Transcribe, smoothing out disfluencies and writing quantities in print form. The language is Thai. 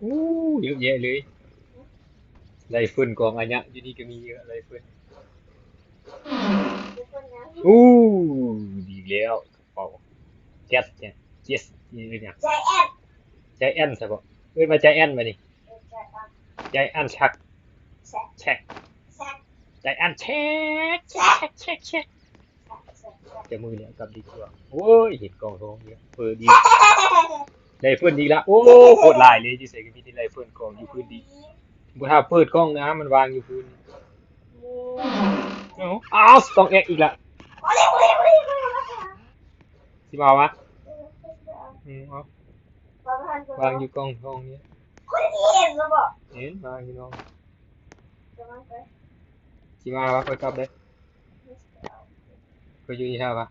อู้เยอะแยะเลยไรเฟิลกองอันเนี้ยอยู่นี่ก็มีเยอะไรเฟิลอู้ดีแล้วกระเป๋าแจ๊สเนี่ยเจสนี่เป็นยังใจแอนใช่ปะเอ้ยมาใจแอนมาดิใจแอนชักแช็กใจแอนเช็คจะมือเนี่ยกลับดีกว่าโอ้ยเห็นกองทองเยอะเปิดดีไรเฟิลดีละโอ้โคตรลายเลยที่ใส่ก็มีที่ไรเฟิลกองอยู่พื้นดีบุถ้าเปิดกล้องนะมันวางอยู่พื้นอ้าวต้องแอกอีกละสิมาวะเอาวางอยู่กล้องทองเนี้ยเห็นวางอยู่น้องสิมาวะไปกลับเลยไปอยู่ที่ท่าวะ